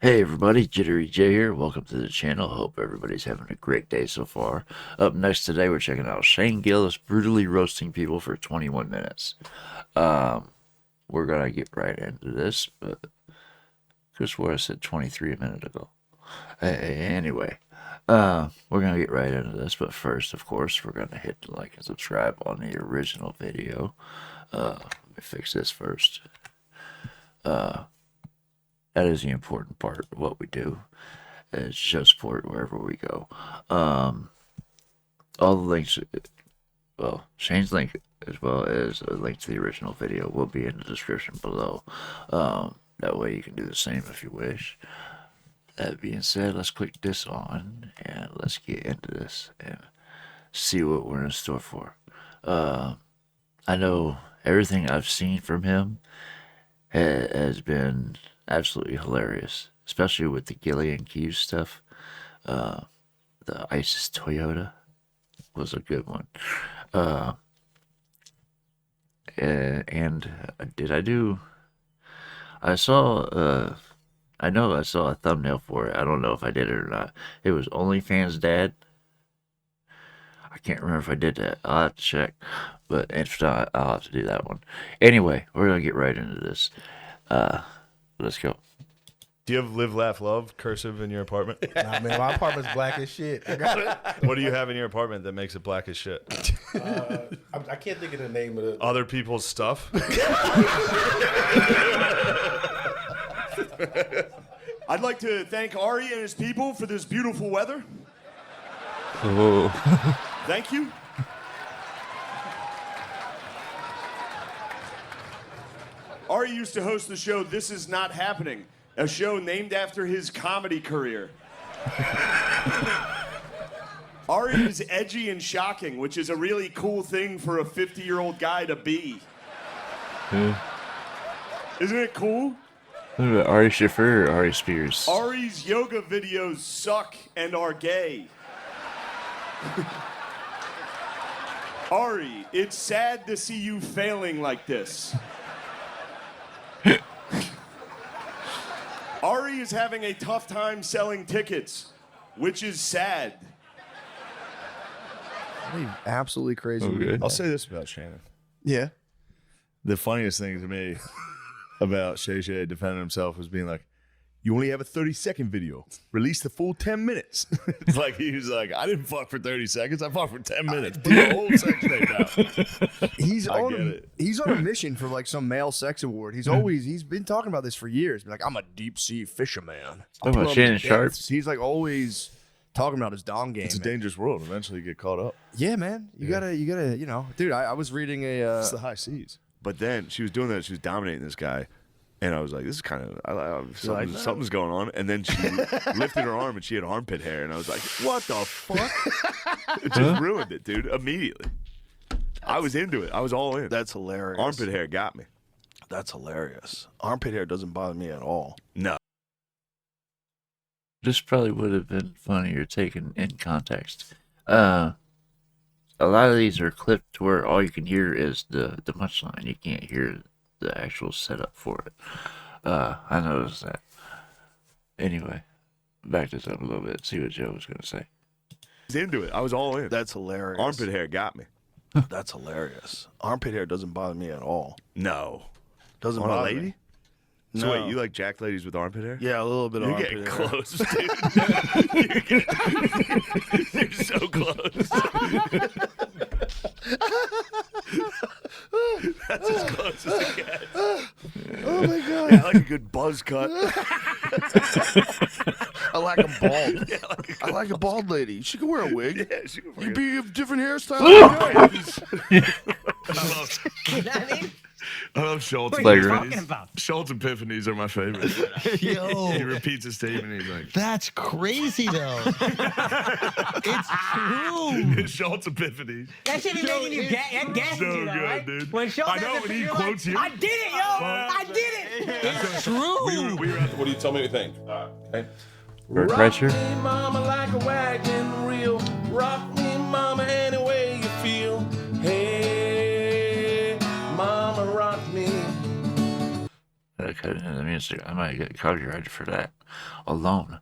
Hey everybody, JitteryJay here. Welcome to the channel. Hope everybody's having a great day so far. Up next today, we're checking out Shane Gillis brutally roasting people for 21 minutes. We're gonna get right into this, but just where I said 23 a minute ago. Anyway, we're gonna get right into this, but first, of course, we're gonna hit the like and subscribe on the original video. Let me fix this first. That is the important part of what we do. Is show support wherever we go. All the links, well, Shane's link as well as a link to the original video will be in the description below. That way you can do the same if you wish. That being said, let's click this on and let's get into this and see what we're in store for. I know everything I've seen from him has been absolutely hilarious, especially with the Gillian Keys stuff. The ISIS Toyota was a good one. And did I do? I saw. I know I saw a thumbnail for it. I don't know if I did it or not. It was OnlyFans Dad. I can't remember if I did that. I'll have to check. But if not, I'll have to do that one. Anyway, we're gonna get right into this. Let's go. Do you have live, laugh, love cursive in your apartment? Nah, man, my apartment's black as shit. I got it. What do you have in your apartment that makes it black as shit? I can't think of the name of the. Other people's stuff? I'd like to thank Ari and his people for this beautiful weather. Oh. Thank you. Ari used to host the show This Is Not Happening, a show named after his comedy career. Ari is edgy and shocking, which is a really cool thing for a 50-year-old guy to be. Isn't it cool? Ari Schiffer or Ari Spears? Ari's yoga videos suck and are gay. Ari, it's sad to see you failing like this. Ari is having a tough time selling tickets, which is sad. Absolutely crazy. Okay. I'll say this about Shannon. Yeah. The funniest thing to me about Shay Shay defending himself was being like, you only have a 30-second video. Release the full 10 minutes. It's like he was like, I didn't fuck for 30 seconds. I fucked for 10 minutes. Put the whole sex tape out. He's I on. get it. He's on a mission for like some male sex award. He's been talking about this for years. Like, I'm a deep sea fisherman. Talking about Shannon Sharp. He's like always talking about his dong game. It's a man. dangerous world. Eventually you get caught up. Yeah, man. You gotta, you know, dude. I was reading a. It's the high seas. But then she was doing that. She was dominating this guy. And I was like, this is kind of, something's going on. And then she lifted her arm and she had armpit hair. And I was like, what the fuck? It just ruined it, dude, immediately. I was into it. I was all in. That's hilarious. Armpit hair got me. That's hilarious. Armpit hair doesn't bother me at all. No. This probably would have been funnier taken in context. A lot of these are clipped to where all you can hear is the punchline. You can't hear the actual setup for it. I noticed that. Anyway, back this up a little bit. See what Joe was gonna say. I was into it. I was all in. That's hilarious. Armpit hair got me. That's hilarious. Armpit hair doesn't bother me at all. No. Doesn't On a bother lady? me. So No. wait, you like jack ladies with armpit hair? Yeah, a little bit of You're armpit getting hair. close, dude. You're so close. That's as close as it gets. Oh my god. Yeah, I like a good buzz cut. I like a bald. I like a bald lady. She can wear a wig. Yeah, she can You be a different hairstyle. I love Schultz. What are you epiphanies. talking about? Schultz epiphanies are my favorite. Yo, He repeats a statement. He's like, that's crazy though. It's true. Schultz epiphanies. That shit be making you gassing So you though, good, right? dude. When Schultz I know has when a he you're quotes like, you. I did it, yo! I did it! It's true. We were at What do you tell me to think? Okay. Bert Kreischer? me, mama, like a wagon wheel. Rock me, mama, any way you feel. Hey, mama, rock me. might cut into the music. I might get copyrighted for that alone.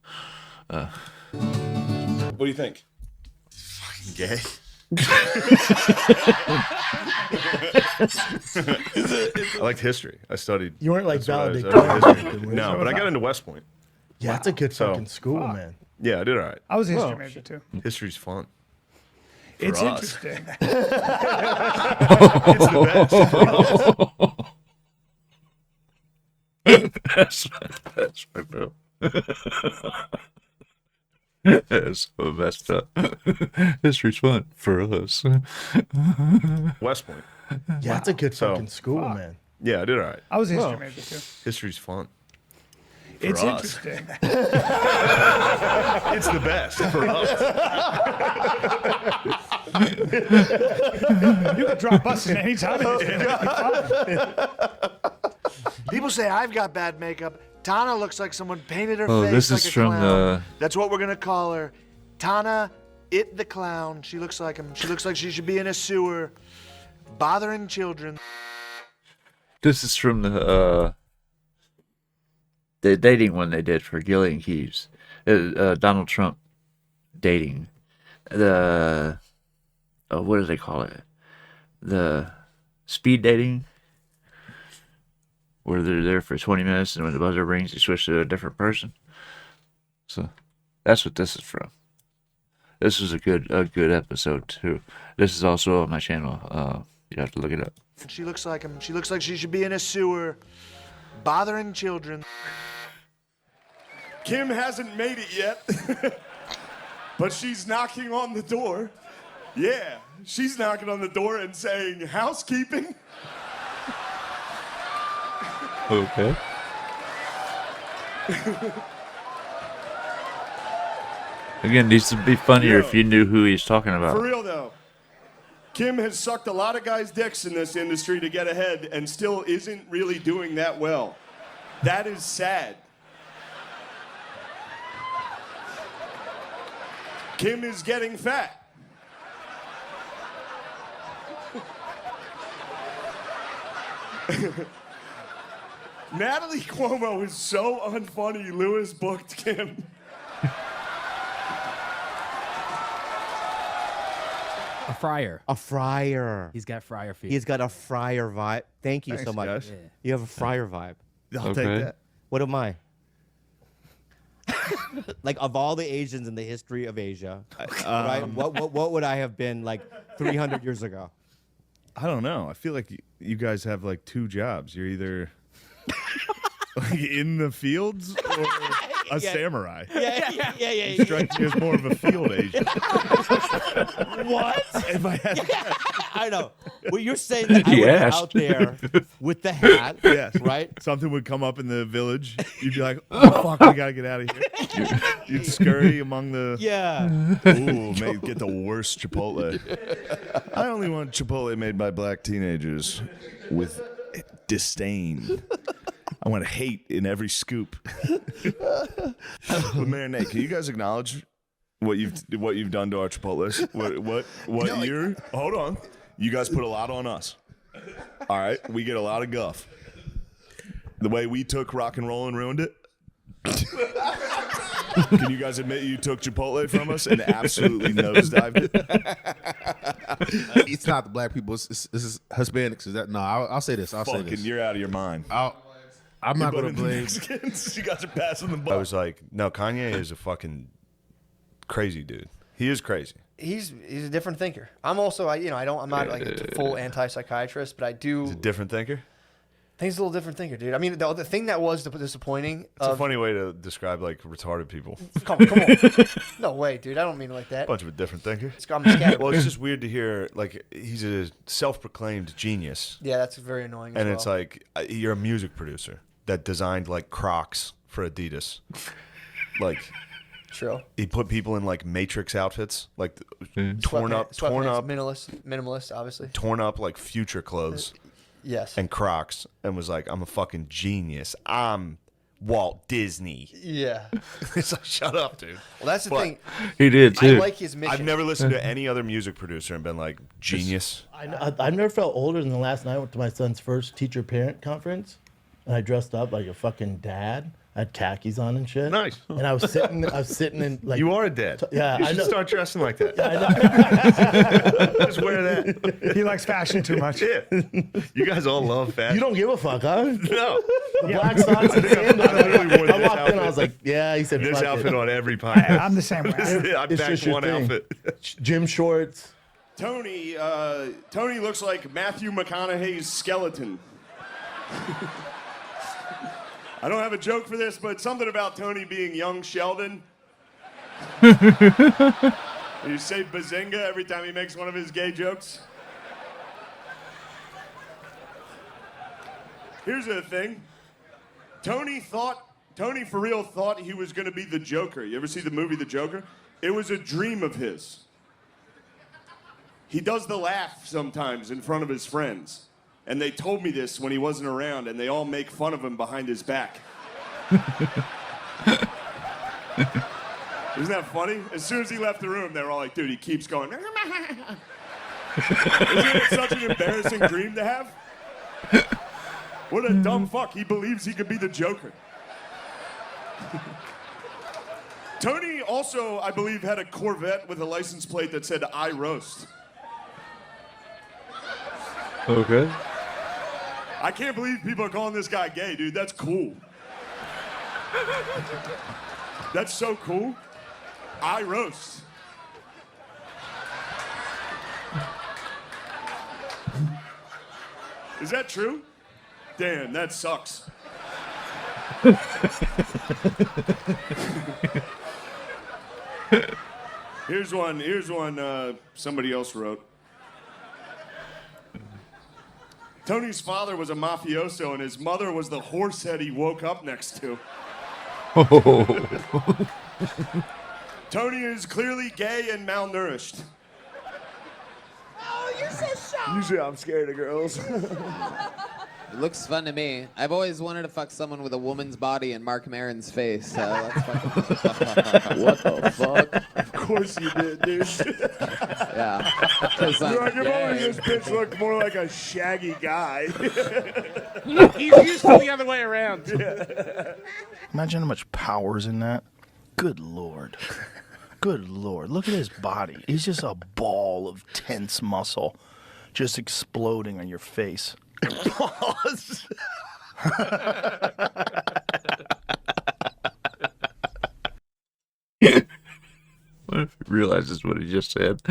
What do you think? Gay. I liked history. I studied. You weren't like that's what valedictorian. No, but I got into West Point. Yeah, that's a good fucking school, man. Yeah, I did all right. I was a history major too. History's fun. It's us. interesting. It's the best. That's my bro. That's so messed up. History's fun for us. West Point. Yeah, that's a good fucking school, man. Yeah, I did all right. I was a history major too. History's fun. It's us. interesting. It's the best for us. You could drop us in any time. People say I've got bad makeup. Tana looks like someone painted her face this like is a from clown. the. That's what we're gonna call her. Tana, it the clown. She looks like him. She looks like she should be in a sewer, bothering children. This is from the dating one they did for Gillian Keys. Donald Trump dating. The what do they call it? The speed dating, where they're there for 20 minutes and when the buzzer rings, you switch to a different person. So that's what this is from. This was a good episode too. This is also on my channel. You have to look it up. She looks like him. She looks like she should be in a sewer, bothering children. Kim hasn't made it yet, but she's knocking on the door. Yeah, she's knocking on the door and saying, housekeeping. Okay. Again, these would be funnier if you knew who he's talking about. For real though, Kim has sucked a lot of guys' dicks in this industry to get ahead and still isn't really doing that well. That is sad. Kim is getting fat. Natalie Cuomo is so unfunny. Lewis booked Kim. A friar. A friar. He's got friar feet. He's got a friar vibe. Thank you so much. guys. Yeah. You have a friar vibe. I'll take that. What am I? Like, of all the Asians in the history of Asia, right? What would I have been like 300 years ago? I don't know. I feel like you guys have like two jobs. You're either like in the fields or a samurai. Yeah. You strike me as more of a field Asian. What? If I had I know. Well, you're saying that I would be out there with the hat, yes, right? Something would come up in the village. You'd be like, "Oh fuck, we gotta get out of here." You'd scurry among the. Yeah. Ooh, get the worst Chipotle. I only want Chipotle made by black teenagers with disdain. I want hate in every scoop. But Mayor Nate, can you guys acknowledge what you've done to our Chipotles? What year? Hold on. You guys put a lot on us. All right, we get a lot of guff. The way we took rock and roll and ruined it. Can you guys admit you took Chipotle from us and absolutely nosedived it? It's not the black people. It's Hispanics. Is that no? I'll say this. I'll say this. You're out of your mind. I'm not gonna blame. Mexicans. You guys are passing the ball. I was like, no, Kanye is a fucking crazy dude. He is crazy. He's a different thinker. I'm also I'm not like a full anti-psychiatrist, but I do. He's a different thinker. I think he's a little different thinker, dude. I mean, the thing that was disappointing. It's a funny way to describe like retarded people. Come on. No way, dude. I don't mean it like that. Bunch of a different thinker. I'm scared. Well, it's just weird to hear like he's a self-proclaimed genius. Yeah, that's very annoying. And it's like you're a music producer that designed like Crocs for Adidas. Like, true. He put people in like Matrix outfits, like torn up, minimalist, obviously. Torn up like Future clothes. Yes. And Crocs, and was like, I'm a fucking genius. I'm Walt Disney. Yeah. It's like, shut up, dude. Well, that's the thing. He did too. I like his mission. I've never listened to any other music producer and been like, genius. I've never felt older than the last night I went to my son's first teacher-parent conference. and I dressed up like a fucking dad. I had khakis on and shit. Nice. And I was sitting in like. You are a dad. Yeah, you I should know. start dressing like that. Yeah, I know. Just wear that. He likes fashion too much. Yeah. You guys all love fashion. You don't give a fuck, huh? No. The black socks and sandals. I literally wore I this walked in, I was like, yeah. He said, This fuck outfit it. on every podcast. I'm the same way. I It's packed just your one thing. outfit. Gym shorts. Tony looks like Matthew McConaughey's skeleton. I don't have a joke for this, but something about Tony being young Sheldon. You say bazinga every time he makes one of his gay jokes. Here's the thing. Tony for real thought he was going to be the Joker. You ever see the movie The Joker? It was a dream of his. He does the laugh sometimes in front of his friends. And they told me this when he wasn't around, and they all make fun of him behind his back. Isn't that funny? As soon as he left the room, they were all like, dude, he keeps going. Isn't it such an embarrassing dream to have? What a dumb fuck. He believes he could be the Joker. Tony also, I believe, had a Corvette with a license plate that said, I roast. Okay. I can't believe people are calling this guy gay, dude. That's cool. That's so cool. I roast. Is that true? Damn, that sucks. Here's one somebody else wrote. Tony's father was a mafioso, and his mother was the horse head he woke up next to. Tony is clearly gay and malnourished. Oh, you're so shy. Usually I'm scared of girls. It looks fun to me. I've always wanted to fuck someone with a woman's body and Mark Maron's face. So let's fucking... What the fuck? Of course you did, dude. Yeah. 'Cause I'm You're like, if only gay. this bitch looked more like a shaggy guy. He's used to the other way around. Imagine how much power's in that. Good Lord. Good Lord. Look at his body. He's just a ball of tense muscle just exploding on your face. Pause. What if he realizes what he just said?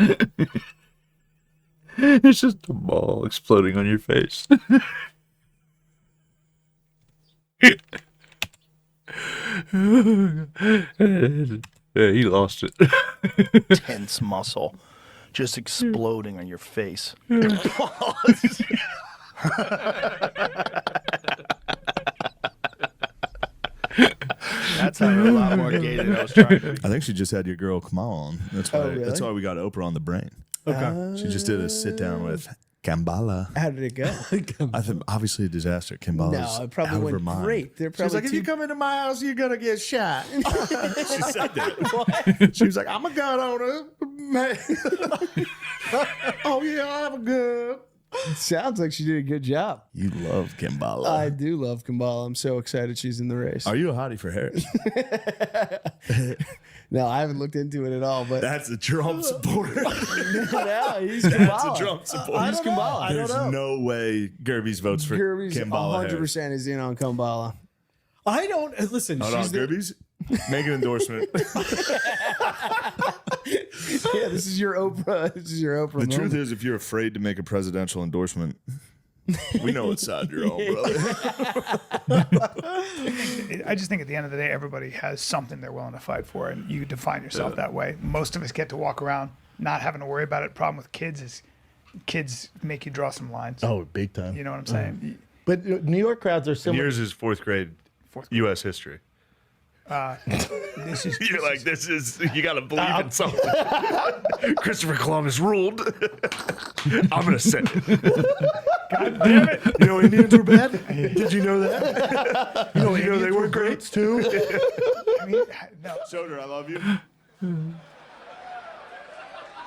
It's just a ball exploding on your face. Yeah, he lost it. Tense muscle just exploding on your face. Pause. That sounded a lot more gay than I was trying to. I think she just had your girl Kamal on. That's why. really? That's why we got Oprah on the brain. Okay. She just did a sit down with Kambala. How did it go? I think obviously a disaster. Kambala's No, it probably out of went her mind. great. They're She was probably like, if you come into my house, you're gonna get shot. She said that. She was like, I'm a gun owner. Man. Oh yeah, I have a gun. Sounds like she did a good job. You love Kambala. I do love Kambala. I'm so excited she's in the race. Are you a hottie for Harris? No, I haven't looked into it at all. But That's a Trump supporter. no, he's That's Kambala. a Trump supporter. He's Kambala. I don't There's know. no way Gerby's votes for Gerby's Kambala 100% is in on Kambala. I don't listen. Hold on, She's the, Gerby's. Make an endorsement. Yeah, this is your Oprah. This is your Oprah. The truth moment. is, if you're afraid to make a presidential endorsement, we know what side you're on, brother. I just think at the end of the day, everybody has something they're willing to fight for, and you define yourself that way. Most of us get to walk around not having to worry about it. Problem with kids is kids make you draw some lines. oh, big time. You know what I'm saying? But New York crowds are similar. Yours is fourth grade U.S. history. This is You're like, this is, you got to believe in something. Christopher Columbus ruled. I'm going to send it. God damn it. You know Indians were bad? Did you know that? You know they were great too? I mean, no. Soder, I love you.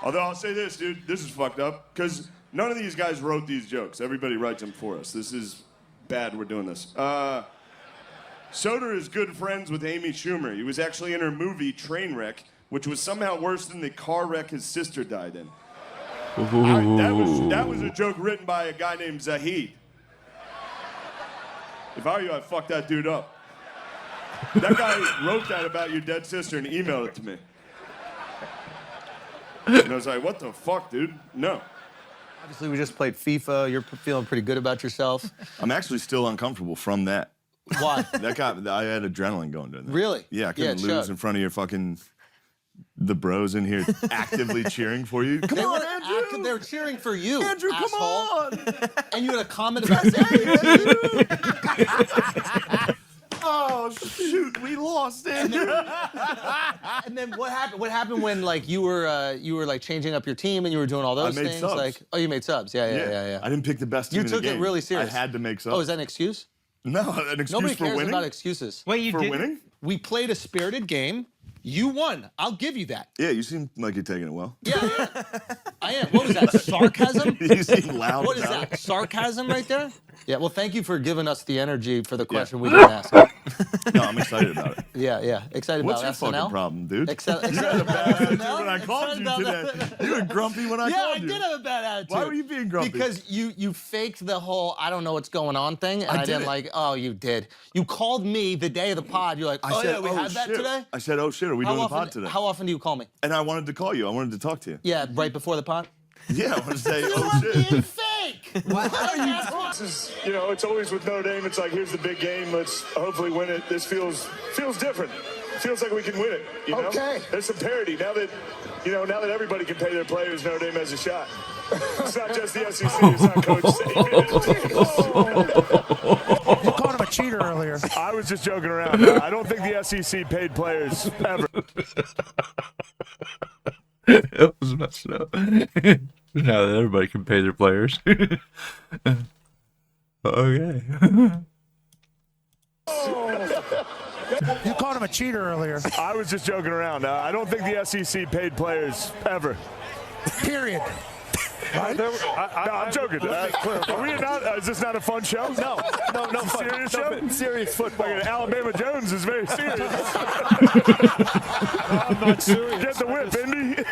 Although I'll say this, dude, this is fucked up because none of these guys wrote these jokes. Everybody writes them for us. This is bad we're doing this. Soder is good friends with Amy Schumer. He was actually in her movie Trainwreck, which was somehow worse than the car wreck his sister died in. That was a joke written by a guy named Zahid. If I were you, I'd fuck that dude up. That guy wrote that about your dead sister and emailed it to me. And I was like, what the fuck, dude? No. Obviously, we just played FIFA. You're feeling pretty good about yourself. I'm actually still uncomfortable from that. Why? I had adrenaline going during that. Really? Yeah, I couldn't it lose showed. in front of your fucking the bros in here actively cheering for you. Come on, Andrew. They were cheering for you, Andrew, come asshole. on. And you had a comment about saying Oh shoot, we lost, Andrew. And then what happened? What happened when like you were like changing up your team and you were doing all those I made things? subs. Like, oh, you made subs. Yeah. I didn't pick the best team You in the took it game. really serious. I had to make subs. Oh, is that an excuse? No, an excuse Nobody for cares winning. about excuses. Wait, you for did? winning? We played a spirited game. You won. I'll give you that. Yeah, you seem like you're taking it well. Yeah. I am. What was that? Sarcasm? You seem loud. What is about that? Sarcasm right there? Yeah. Well, thank you for giving us the energy for the Yeah. question we didn't ask. No, I'm excited about it. Yeah. Excited What's your about SNL? fucking problem, dude? Excited You had a bad attitude SNL? when I called you today. You were grumpy when I Yeah, called I you. did have a bad attitude. Why were you being grumpy? Because you faked the whole I don't know what's going on thing, and I didn't didn't. like. Oh, you did. You called me the day of the pod. You're like, I oh said, yeah, we had that shit. today. I said, oh shit, are we doing the pod today? How often do you call me? And I wanted to call you. I wanted to talk to you. Yeah, right before the pod. Yeah, I wanted to say, oh shit. Being fake. Why are you? This is, it's always with Notre Dame. It's like, here's the big game. Let's hopefully win it. This feels different. Feels like we can win it. You know? Okay. There's some parity now that everybody can pay their players. Notre Dame has a shot. It's not just the SEC. It's not Coach Saban. You called him a cheater earlier. I was just joking around. I don't think the SEC paid players ever. That was messed up. Now that everybody can pay their players. Okay. You called him a cheater earlier. I was just joking around. I don't think the SEC paid players ever. Period. Right? No, I'm joking. Are we not? Is this not a fun show? No. Serious show? Serious football. Like Alabama Jones is very serious. I'm not serious. Get the whip, Indy.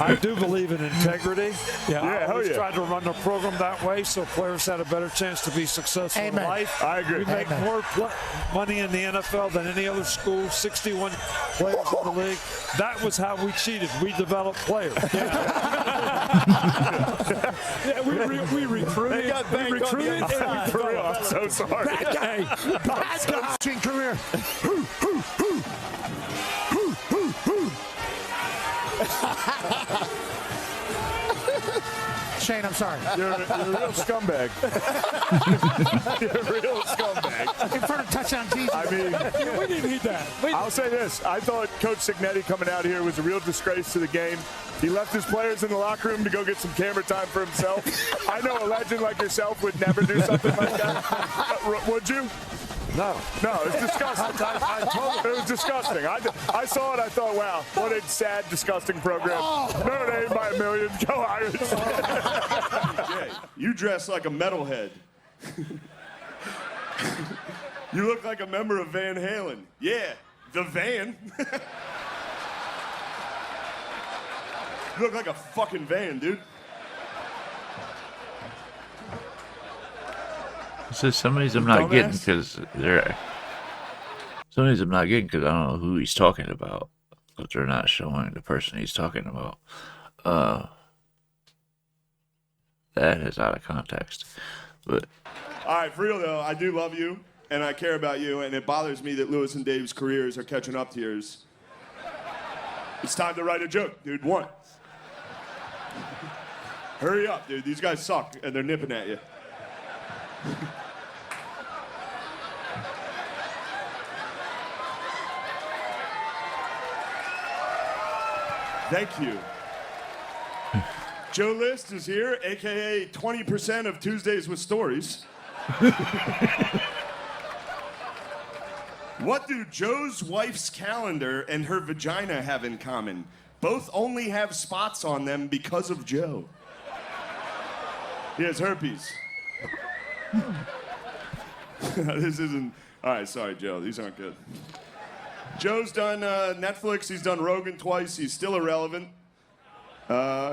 I do believe in integrity. Yeah, I hell always yeah. tried to run the program that way so players had a better chance to be successful in Amen. life. I agree. We make Amen. more money in the NFL than any other school, 61 players in the league. That was how we cheated. We developed players. Yeah, we recruited. They got banked on the inside. For real, I'm so sorry. Bad coaching career. Shane, I'm sorry. You're a real scumbag. You're a real scumbag. In front of touchdown Jesus. I mean, we didn't need that. I'll say this. I thought Coach Signetti coming out here was a real disgrace to the game. He left his players in the locker room to go get some camera time for himself. I know a legend like yourself would never do something like that. Would you? No, it's disgusting. I told him. It was disgusting. I saw it. I thought, wow, what a sad, disgusting program. Notre Dame by a million. Go Irish. Jay, you dress like a metalhead. You look like a member of Van Halen. Yeah, the van. You look like a fucking van, dude. So some of these I'm not getting because they're. Some of these I'm not getting because I don't know who he's talking about. But they're not showing the person he's talking about. That is out of context. But All right, for real though, I do love you and I care about you, and it bothers me that Lewis and Dave's careers are catching up to yours. It's time to write a joke, dude. One. Hurry up, dude. These guys suck and they're nipping at you. Thank you. Joe List is here, aka 20% of Tuesdays with Stories. What do Joe's wife's calendar and her vagina have in common? Both only have spots on them because of Joe. He has herpes. This isn't. All right, sorry, Joe. These aren't good. Joe's done Netflix. He's done Rogan twice. He's still irrelevant.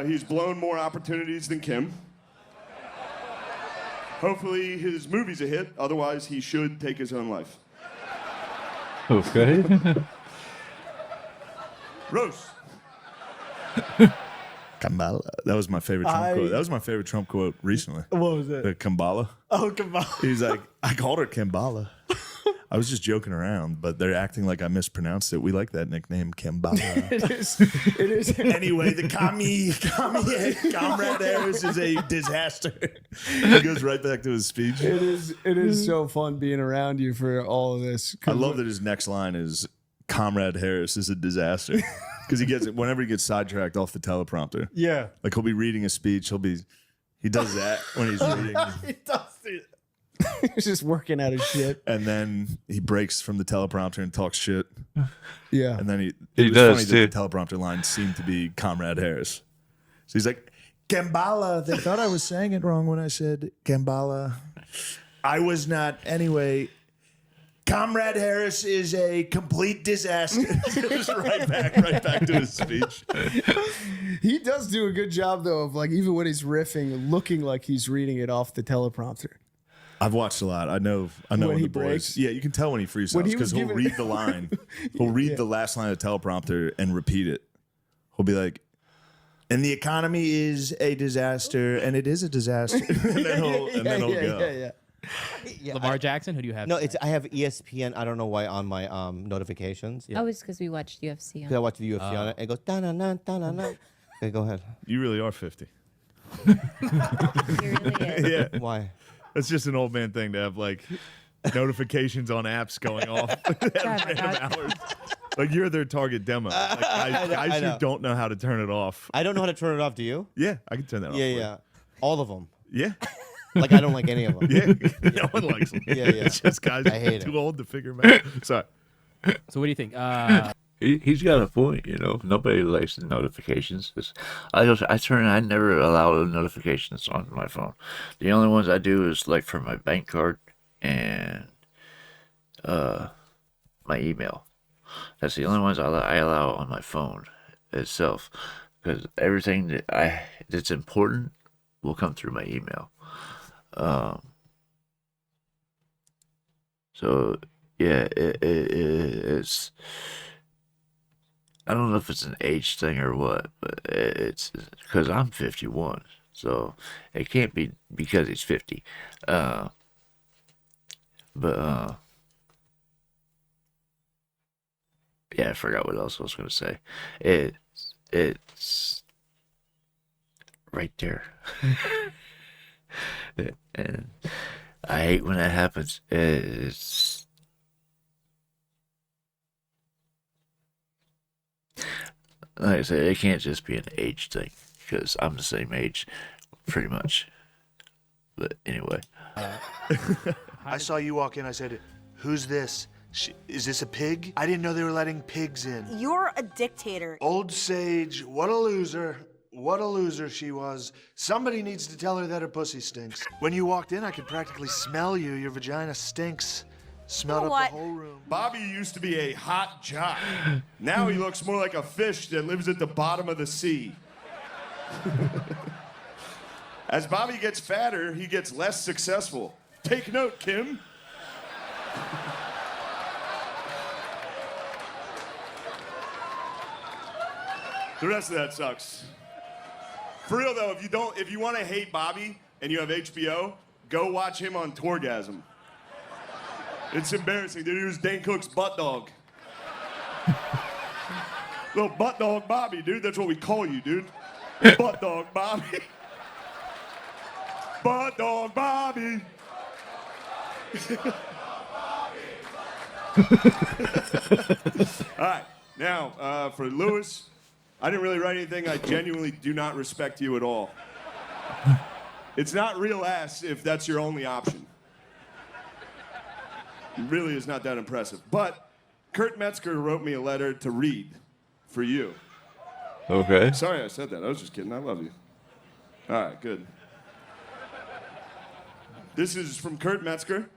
He's blown more opportunities than Kim. Hopefully his movie's a hit. Otherwise, he should take his own life. Okay. Rose. Kambala. That was my favorite Trump quote. That was my favorite Trump quote recently. What was it? The Kambala. Oh, Kambala. He's like, I called her Kambala. I was just joking around, but they're acting like I mispronounced it. We like that nickname, Kambala. It is. Anyway, the Comrade Harris is a disaster. He goes right back to his speech. It is so fun being around you for all of this. I love that his next line is Comrade Harris is a disaster. Because he gets it whenever he gets sidetracked off the teleprompter. Yeah. Like he'll be reading a speech, he does that when he's reading. He does it. He's just working out his shit. And then he breaks from the teleprompter and talks shit. Yeah. And then He it was does, funny too. that the teleprompter line seemed to be Comrade Harris. So he's like, Kambala, they thought I was saying it wrong when I said Kambala. I was not. Anyway, Comrade Harris is a complete disaster. Just right back to his speech. He does do a good job, though, of like, even when he's riffing, looking like he's reading it off the teleprompter. I've watched a lot. I know When when he the boys. breaks? Yeah, you can tell when he freestyles When he because was he'll giving- read the line. He'll read the last line of the teleprompter and repeat it. He'll be like, and the economy is a disaster, and it is a disaster. and then he'll go. Lamar Jackson, who do you have? No, I have ESPN. I don't know why on my notifications. Oh, it's because we watched UFC. Because I watch the UFC on it. It goes da-na-na, da-na-na. Okay, go ahead. You really are 50. He really is. Yeah. Why? That's just an old man thing to have like notifications on apps going off at random hours. Like you're their target demo. Like, guys know. who don't know how to turn it off. I don't know how to turn it off. Do you? Yeah, I can turn that off. Yeah, for you. yeah. All of them. Yeah. Like I don't like any of them. Yeah. No one likes them. Yeah, yeah. It's just guys I hate too it. old to figure them out. Sorry. So what do you think? He's got a point, you know. Nobody likes the notifications. I never allow the notifications on my phone. The only ones I do is like for my bank card and my email. That's the only ones I allow on my phone itself, because everything that's important will come through my email. So yeah, it's. I don't know if it's an age thing or what, but it's because I'm 51, so it can't be because he's 50. Yeah, I forgot what else I was gonna say. It's right there, and I hate when that happens. It's. Like I said, it can't just be an age thing, because I'm the same age, pretty much. But anyway. I saw you walk in. I said, "Who's this? Is this a pig?" I didn't know they were letting pigs in. You're a dictator. Old Sage, what a loser. What a loser she was. Somebody needs to tell her that her pussy stinks. When you walked in, I could practically smell you. Your vagina stinks. Smelled up the whole room. Bobby used to be a hot jock. Now he looks more like a fish that lives at the bottom of the sea. As Bobby gets fatter, he gets less successful. Take note, Kim. The rest of that sucks. For real though, if you want to hate Bobby and you have HBO, go watch him on Tourgasm. It's embarrassing, dude. He was Dane Cook's butt dog. Little butt dog Bobby, dude. That's what we call you, dude. Butt dog Bobby. Butt dog Bobby. All right, now for Lewis, I didn't really write anything. I genuinely do not respect you at all. It's not real ass if that's your only option. It really is not that impressive. But Kurt Metzger wrote me a letter to read for you. Okay. Sorry I said that. I was just kidding. I love you. All right, good. This is from Kurt Metzger.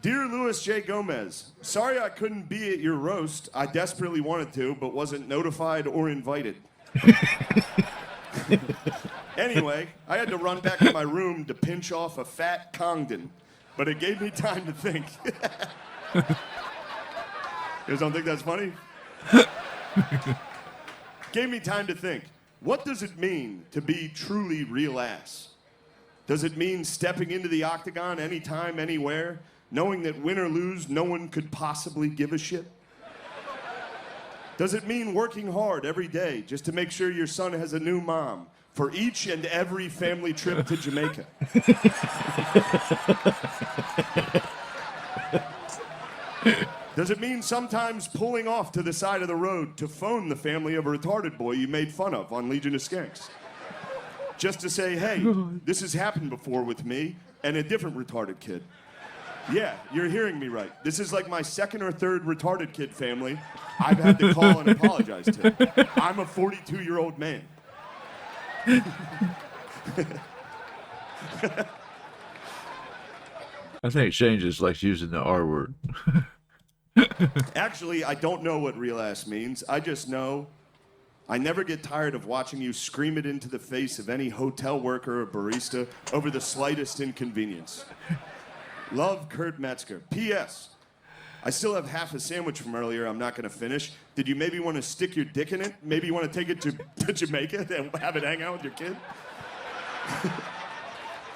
Dear Louis J. Gomez, sorry I couldn't be at your roast. I desperately wanted to, but wasn't notified or invited. Anyway, I had to run back to my room to pinch off a fat Congdon, but it gave me time to think. You guys don't think that's funny? Gave me time to think. What does it mean to be truly real ass? Does it mean stepping into the octagon anytime, anywhere, knowing that win or lose, no one could possibly give a shit? Does it mean working hard every day just to make sure your son has a new mom for each and every family trip to Jamaica? Does it mean sometimes pulling off to the side of the road to phone the family of a retarded boy you made fun of on Legion of Skanks? Just to say, hey, this has happened before with me and a different retarded kid. Yeah, you're hearing me right. This is like my second or third retarded kid family I've had to call and apologize to. I'm a 42-year-old man. I think Shane just likes using the R word. Actually, I don't know what real ass means. I just know I never get tired of watching you scream it into the face of any hotel worker or barista over the slightest inconvenience. Love, Kurt Metzger. P.S. I still have half a sandwich from earlier I'm not going to finish. Did you maybe want to stick your dick in it? Maybe you want to take it to Jamaica and have it hang out with your kid?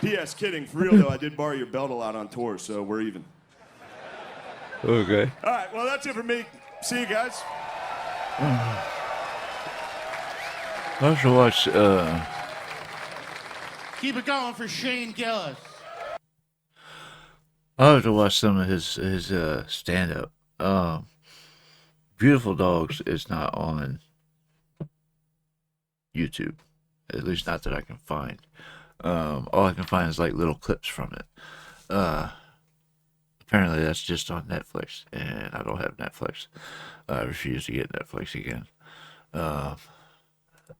P.S. Kidding. For real, though, I did borrow your belt a lot on tour, so we're even. Okay. All right, well, that's it for me. See you guys. I also watch, Keep it going for Shane Gillis. I have to watch some of his stand-up. Beautiful Dogs is not on YouTube, at least not that I can find. All I can find is like little clips from it. Apparently that's just on Netflix, and I don't have Netflix. I refuse to get Netflix again.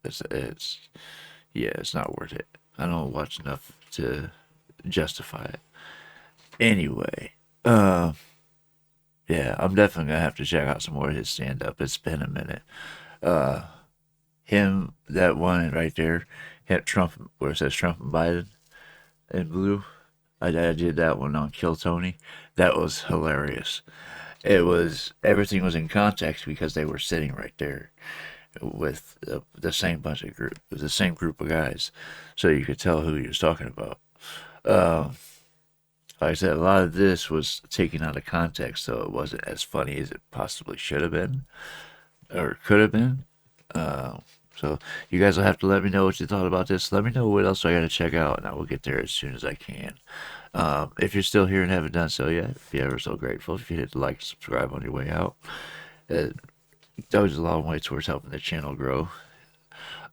It's not worth it. I don't watch enough to justify it. Anyway, yeah, I'm definitely gonna have to check out some more of his stand-up. It's been a minute. That one right there, hit Trump, where it says Trump and Biden in blue. I did that one on Kill Tony. That was hilarious. Everything was in context because they were sitting right there with the same group of guys, so you could tell who he was talking about. Like I said, a lot of this was taken out of context, so it wasn't as funny as it possibly should have been, or could have been. So you guys will have to let me know what you thought about this. Let me know what else I got to check out, and I will get there as soon as I can. If you're still here and haven't done so yet, I'd be ever so grateful if you hit the like and subscribe on your way out. It goes a long way towards helping the channel grow.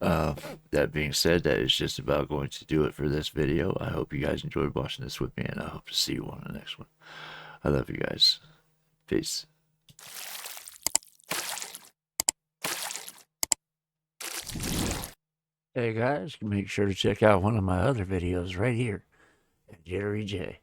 That being said, that is just about going to do it for this video. I hope you guys enjoyed watching this with me, and I hope to see you on the next one. I love you guys. Peace. Hey guys, make sure to check out one of my other videos right here at JitteryJay.